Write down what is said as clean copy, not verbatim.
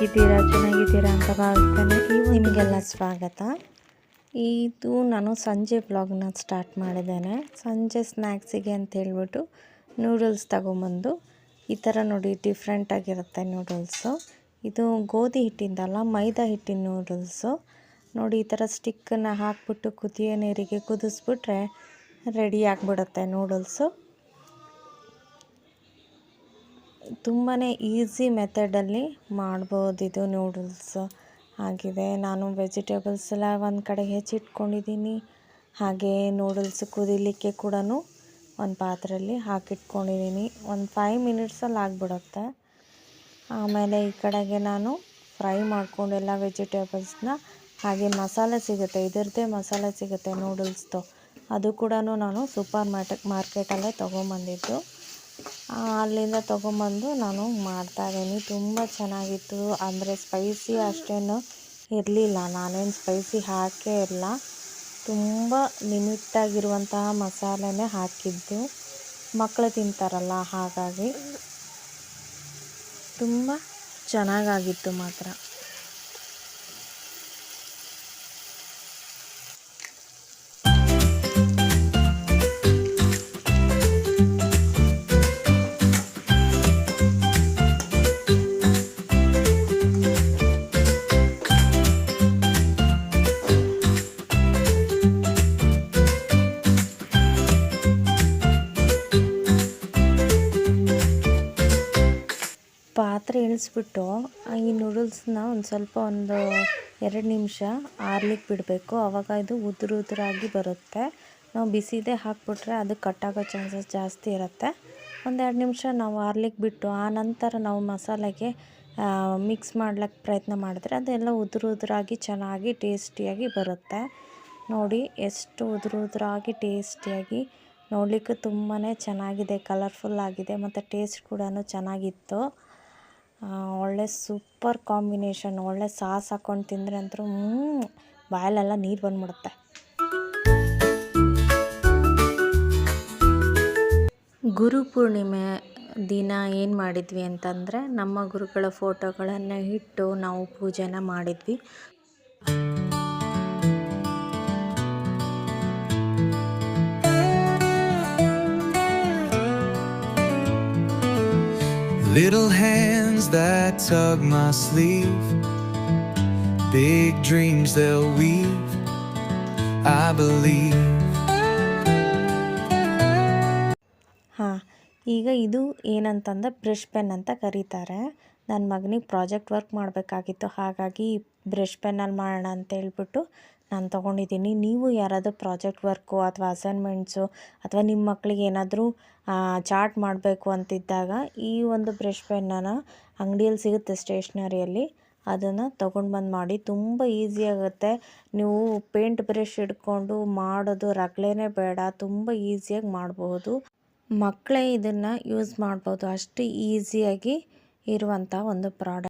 ಹೇಗಿದ್ದೀರಾ? ಚೆನ್ನಾಗಿದ್ದೀರಾ ಅಂತ ಭಾವಿಸ್ತೇನೆ. ನಿಮಗೆಲ್ಲ ಸ್ವಾಗತ. ಇದು ನಾನು ಸಂಜೆ ವ್ಲಾಗ್ನ ಸ್ಟಾರ್ಟ್ ಮಾಡಿದ್ದೇನೆ. ಸಂಜೆ ಸ್ನ್ಯಾಕ್ಸಿಗೆ ಅಂತ ಹೇಳ್ಬಿಟ್ಟು ನೂಡಲ್ಸ್ ತಗೊಂಬಂದು ಈ ಥರ ನೋಡಿ ಡಿಫ್ರೆಂಟಾಗಿರುತ್ತೆ ನೂಡಲ್ಸು. ಇದು ಗೋಧಿ ಹಿಟ್ಟಿಂದಲ್ಲ, ಮೈದಾ ಹಿಟ್ಟಿನ ನೂಡಲ್ಸು. ನೋಡಿ ಈ ಥರ ಸ್ಟಿಕ್ಕನ್ನು ಹಾಕ್ಬಿಟ್ಟು ಕುದಿಯೋ ನೀರಿಗೆ ಕುದಿಸ್ಬಿಟ್ರೆ ರೆಡಿ ಆಗಿಬಿಡುತ್ತೆ ನೂಡಲ್ಸು. ತುಂಬಾ ಈಸಿ ಮೆಥಡಲ್ಲಿ ಮಾಡ್ಬೋದು ಇದು ನೂಡಲ್ಸ್ ಆಗಿದೆ. ನಾನು ವೆಜಿಟೇಬಲ್ಸ್ ಎಲ್ಲ ಒಂದು ಕಡೆ ಹೆಚ್ಚಿಟ್ಕೊಂಡಿದ್ದೀನಿ. ಹಾಗೆ ನೂಡಲ್ಸ್ ಕುದಿಲಿಕ್ಕೆ ಕೂಡ ಒಂದು ಪಾತ್ರೆಯಲ್ಲಿ ಹಾಕಿಟ್ಕೊಂಡಿದ್ದೀನಿ. ಒಂದು 5 ಮಿನಿಟ್ಸಲ್ಲಿ ಆಗಿಬಿಡುತ್ತೆ. ಆಮೇಲೆ ಈ ಕಡೆಗೆ ನಾನು ಫ್ರೈ ಮಾಡ್ಕೊಂಡೆಲ್ಲ ವೆಜಿಟೇಬಲ್ಸ್ನ. ಹಾಗೆ ಮಸಾಲೆ ಸಿಗುತ್ತೆ, ಇದರದ್ದೇ ಮಸಾಲೆ ಸಿಗುತ್ತೆ ನೂಡಲ್ಸ್ದು. ಅದು ಕೂಡ ನಾನು ಸೂಪರ್ ಮಾರ್ಕೆಟಲ್ಲೇ ತೊಗೊಂಬಂದಿದ್ದು. ಅಲ್ಲಿಂದ ತೊಗೊಂಬಂದು ನಾನು ಮಾಡ್ತಾಯಿದ್ದೀನಿ. ತುಂಬ ಚೆನ್ನಾಗಿತ್ತು. ಅಂದರೆ ಸ್ಪೈಸಿ ಅಷ್ಟೇನು ಇರಲಿಲ್ಲ, ನಾನೇನು ಸ್ಪೈಸಿ ಹಾಕೇ ಇಲ್ಲ. ತುಂಬ ಲಿಮಿಟಾಗಿರುವಂತಹ ಮಸಾಲೆನೇ ಹಾಕಿದ್ದು. ಮಕ್ಕಳು ತಿಂತಾರಲ್ಲ, ಹಾಗಾಗಿ ತುಂಬ ಚೆನ್ನಾಗಾಗಿತ್ತು ಮಾತ್ರ. ಪಾತ್ರೆ ಇಳಿಸ್ಬಿಟ್ಟು ಈ ನೂಡಲ್ಸ್ನ ಒಂದು 2 ನಿಮಿಷ ಆರ್ಲಿಕ್ಕೆ ಬಿಡಬೇಕು. ಆವಾಗ ಇದು ಉದುರಾಗಿ ಬರುತ್ತೆ. ನಾವು ಬಿಸಿದೇ ಹಾಕ್ಬಿಟ್ರೆ ಅದು ಕಟ್ಟಾಗೋ ಚಾನ್ಸಸ್ ಜಾಸ್ತಿ ಇರುತ್ತೆ. 2 ನಿಮಿಷ ನಾವು ಆರ್ಲಿಕ್ಕೆ ಬಿಟ್ಟು ಆ ನಂತರ ನಾವು ಮಸಾಲೆಗೆ ಮಿಕ್ಸ್ ಮಾಡ್ಲಿಕ್ಕೆ ಪ್ರಯತ್ನ ಮಾಡಿದ್ರೆ ಅದೆಲ್ಲ ಉದುರಾಗಿ ಚೆನ್ನಾಗಿ ಟೇಸ್ಟಿಯಾಗಿ ಬರುತ್ತೆ. ನೋಡಿ ಎಷ್ಟು ಉದುರಾಗಿ ಟೇಸ್ಟಿಯಾಗಿ, ನೋಡಲಿಕ್ಕೂ ತುಂಬಾ ಚೆನ್ನಾಗಿದೆ, ಕಲರ್ಫುಲ್ ಆಗಿದೆ ಮತ್ತು ಟೇಸ್ಟ್ ಕೂಡ ಚೆನ್ನಾಗಿತ್ತು. ಒಳ್ಳೆ ಸೂಪರ್ ಕಾಂಬಿನೇಷನ್. ಒಳ್ಳೆ ಸಾಸ್ ಹಾಕ್ಕೊಂಡು ತಿಂದರೆ ಅಂತೂ ಬಾಯಲ್ಲೆಲ್ಲ ನೀರು ಬಂದ್ಬಿಡುತ್ತೆ. ಗುರುಪೂರ್ಣಿಮೆ ದಿನ ಏನು ಮಾಡಿದ್ವಿ ಅಂತಂದರೆ, ನಮ್ಮ ಗುರುಗಳ ಫೋಟೋಗಳನ್ನು ಇಟ್ಟು ನಾವು ಪೂಜೆನ ಮಾಡಿದ್ವಿ. Little hands that tug my sleeve, big dreams they'll weave, I believe. ಈಗ ಇದು ಏನಂತಂದರೆ ಬ್ರಷ್ ಪೆನ್ ಅಂತ ಕರೀತಾರೆ. ನನ್ನ ಮಗನಿಗೆ ಪ್ರಾಜೆಕ್ಟ್ ವರ್ಕ್ ಮಾಡಬೇಕಾಗಿತ್ತು, ಹಾಗಾಗಿ ಬ್ರಷ್ ಪೆನ್ನಲ್ಲಿ ಮಾಡೋಣ ಅಂತ ಹೇಳ್ಬಿಟ್ಟು ನಾನು ತೊಗೊಂಡಿದ್ದೀನಿ. ನೀವು ಯಾರಾದರೂ ಪ್ರಾಜೆಕ್ಟ್ ವರ್ಕು ಅಥವಾ ಅಸೈನ್ಮೆಂಟ್ಸು ಅಥವಾ ನಿಮ್ಮ ಮಕ್ಕಳಿಗೆ ಏನಾದರೂ ಚಾರ್ಟ್ ಮಾಡಬೇಕು ಅಂತಿದ್ದಾಗ ಈ ಒಂದು ಬ್ರಷ್ ಪೆನ್ನನ್ನು ಅಂಗಡಿಯಲ್ಲಿ ಸಿಗುತ್ತೆ ಸ್ಟೇಷ್ನರಿಯಲ್ಲಿ, ಅದನ್ನು ತೊಗೊಂಡು ಬಂದು ಮಾಡಿ. ತುಂಬ ಈಸಿ ಆಗುತ್ತೆ. ನೀವು ಪೇಂಟ್ ಬ್ರಷ್ ಹಿಡ್ಕೊಂಡು ಮಾಡೋದು ರಗಳೆನೇ ಬೇಡ, ತುಂಬ ಈಸಿಯಾಗಿ ಮಾಡಬಹುದು. ಮಕ್ಕಳೇ ಇದನ್ನು ಯೂಸ್ ಮಾಡ್ಬೋದು, ಅಷ್ಟು ಈಸಿಯಾಗಿ ಇರುವಂಥ ಒಂದು ಪ್ರಾಡಕ್ಟ್.